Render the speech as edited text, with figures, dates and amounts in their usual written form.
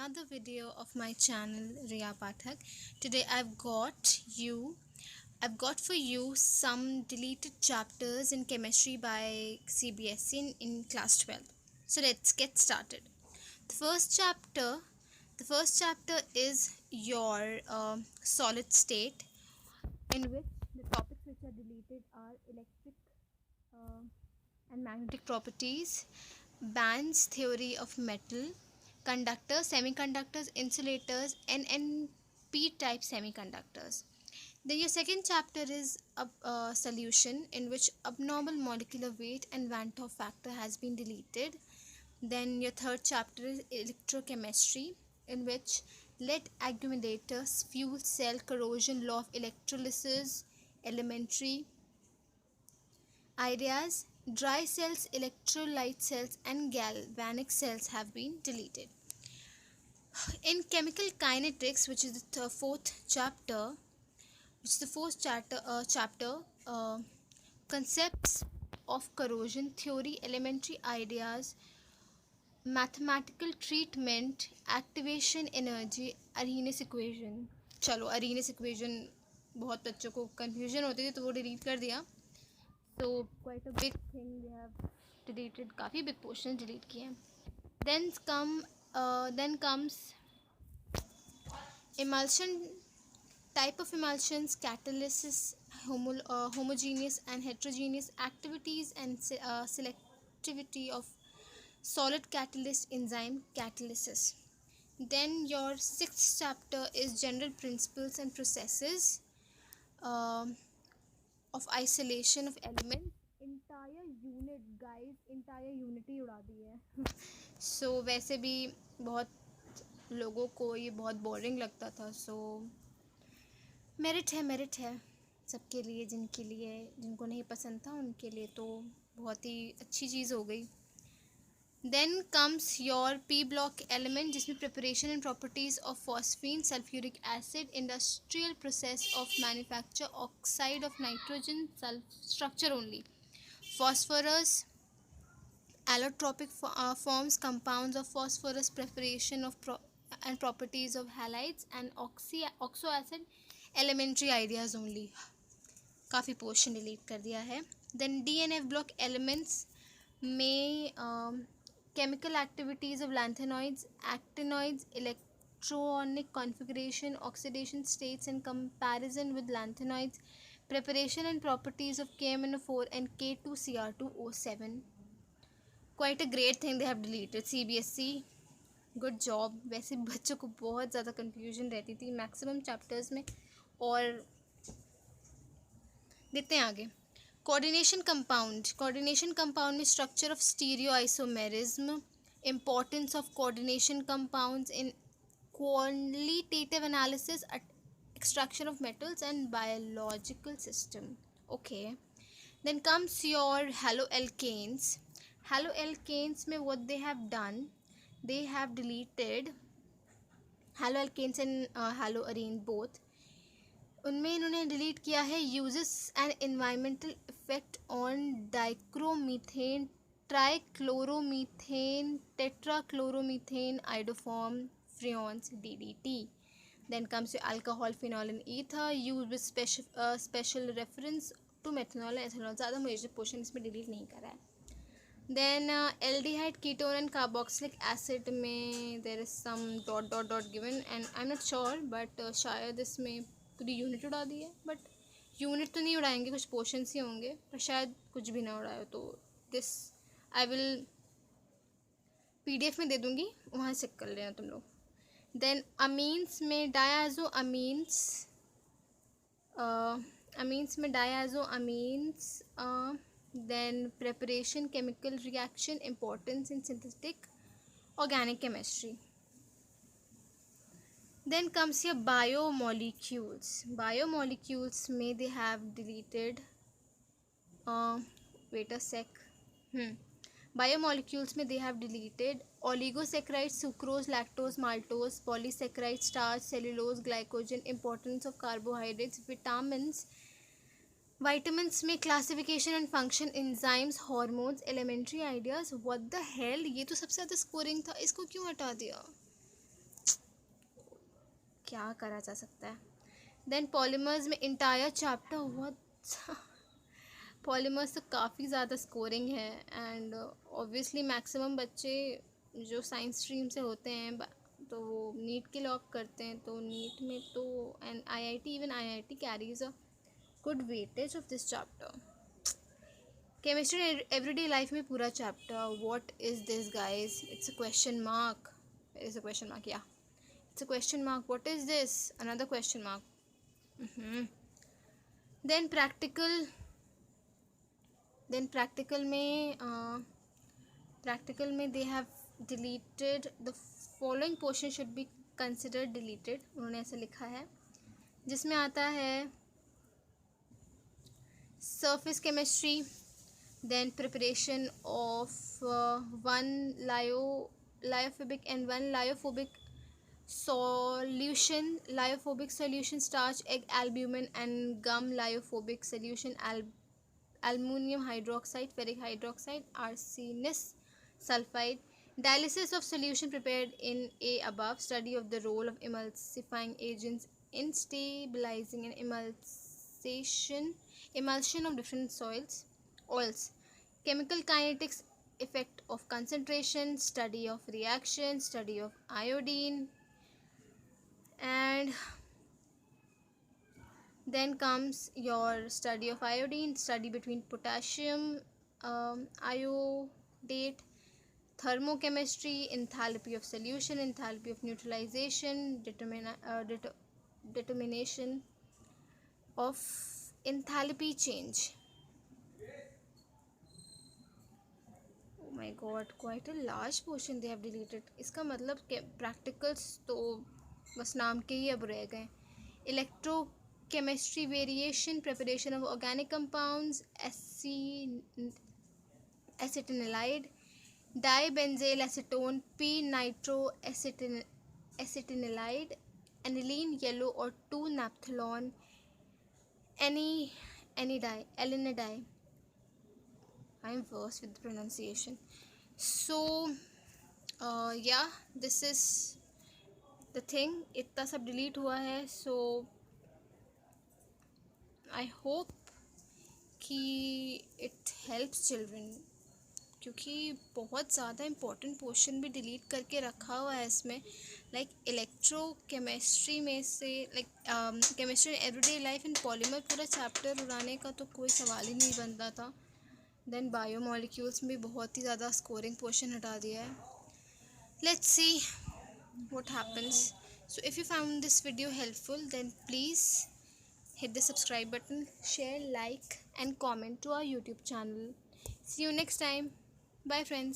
another video of my channel Riya Pathak. Today I've got for you some deleted chapters in chemistry by CBSE in class 12. So let's get started. The first chapter the first chapter is your solid state, in which the topics which are deleted are electric uh, and magnetic properties, Band's theory of metal, conductors, semiconductors, insulators, and p-type semiconductors. Then your second chapter is a solution, in which abnormal molecular weight and Van 't Hoff factor has been deleted. Then your third chapter is electrochemistry, in which lead accumulators, fuel cell corrosion, law of electrolysis, elementary ideas, dry cells, electrolyte cells, and galvanic cells have been deleted. In chemical kinetics, which is the fourth chapter, concepts of corrosion theory, elementary ideas, mathematical treatment, activation energy, Arrhenius equation. चलो Arrhenius equation बहुत बच्चों को confusion होती थी तो वो delete कर दिया. So quite a big thing they have deleted. काफ़ी big portion delete किए हैं. Then comes emulsion, type of emulsions, catalysis, homogeneous and heterogeneous activities, and selectivity of solid catalyst enzyme catalysis. Then your sixth chapter is general principles and processes of isolation of elements. Entire unit ही उड़ा दी है. So वैसे भी बहुत लोगों को ये बहुत boring लगता था. So मेरिट है सबके लिए, जिनको नहीं पसंद था उनके लिए तो बहुत ही अच्छी चीज़ हो गई. Then comes your P block element, जिसमें preparation and properties of phosphine, sulfuric acid, industrial process of manufacture, oxide of nitrogen, structure only, phosphorus, allotropic forms, compounds of phosphorus, preparation of and properties of halides, and oxo acid, elementary ideas only. काफ़ी portion delete कर दिया है. Then DNF block elements में chemical activities of lanthanoids, actinoids, electronic configuration, oxidation states in comparison with lanthanoids, preparation and properties of KMnO4 and K2Cr2O7. Quite a great thing they have deleted. CBSE, good job. वैसे बच्चों को बहुत ज़्यादा confusion रहती थी maximum chapters में. और देखते हैं आगे. कोऑर्डिनेशन कंपाउंड में structure of stereoisomerism, importance of coordination compounds in qualitative analysis, extraction of metals and biological system. Okay, then comes your haloalkanes. में what they have done, they have deleted haloalkanes and haloarene both. उनमें इन्होंने delete किया है uses and environmental effect on dichloromethane, trichloromethane, tetrachloromethane, iodoform, freons, DDT. Then comes your alcohol, phenol and ether, used with special reference to methanol and ethanol. ज़्यादा major portion इसमें delete नहीं करा है. Then aldehyde, ketone and carboxylic acid में there is some dot given and I'm not sure but शायद इसमें पूरी unit उड़ा दी है. बट यूनिट तो नहीं उड़ाएंगे, कुछ पोर्शंस ही होंगे, पर शायद कुछ भी ना उड़ाए. तो दिस आई विल PDF में दे दूँगी, वहाँ से चेक कर लेना तुम लोग. देन अमीन्स में diazo amines, then preparation, chemical reaction, importance in synthetic organic chemistry. Then comes your biomolecules. May they have deleted wait a sec. Biomolecules may they have deleted oligosaccharides, sucrose, lactose, maltose, polysaccharide, starch, cellulose, glycogen, importance of carbohydrates, vitamins में classification and function, enzymes, hormones, elementary ideas. What the hell, ये तो सबसे ज़्यादा scoring था, इसको क्यों हटा दिया? क्या करा जा सकता है. देन पॉलीमर्स में इंटायर चैप्टर, व्हाट पॉलीमर्स तो काफ़ी ज़्यादा स्कोरिंग है. एंड ऑब्वियसली मैक्सिमम बच्चे जो साइंस स्ट्रीम से होते हैं तो वो नीट के लिए ऑप्ट करते हैं. तो नीट में तो and IIT, even IIT carries a good weightage of this chapter. Chemistry everyday life में पूरा chapter, what is this guys? It's a question mark. It's a question mark, या it's a question mark. What is this? Another question mark. Then practical. Practical में they have deleted the following portion should be considered deleted. उन्होंने ऐसा लिखा है, जिसमें आता है surface chemistry, then preparation of one lyophobic and one lyophobic solution, lyophobic solution, starch, egg albumin and gum lyophobic solution, aluminum hydroxide, ferric hydroxide, arsenous sulfide. Dialysis of solution prepared in a above. Study of the role of emulsifying agents in stabilizing and emulsion of different oils. Chemical kinetics, effect of concentration, study of reaction, study of iodine. And then comes your study of iodine, study between potassium iodate, thermochemistry, enthalpy of solution, enthalpy of neutralization, determination of enthalpy change. Oh my god, quite a large portion they have deleted. इसका मतलब practicals तो बस नाम के ही अब रह गए. Electrochemistry, variation, preparation of organic compounds, acetanilide, dibenzyl acetone, p-nitroacetanilide, aniline yellow or 2-naphthalone, alinidine. I am worse with the pronunciation. So yeah, this is the thing. इतना सब डिलीट हुआ है. सो आई होप कि इट हेल्प्स चिल्ड्रन, क्योंकि बहुत ज़्यादा important portion भी delete करके रखा हुआ है इसमें. लाइक इलेक्ट्रो केमिस्ट्री में से, like chemistry everyday life and polymer, पूरा चैप्टर उड़ाने का तो कोई सवाल ही नहीं बनता था. देन बायोमोलिक्यूल्स में बहुत ही ज़्यादा स्कोरिंग पोर्शन हटा दिया है. Let's see what happens. So if you found this video helpful, then please hit the subscribe button, share, like and comment to our YouTube channel. See you next time. Bye friends.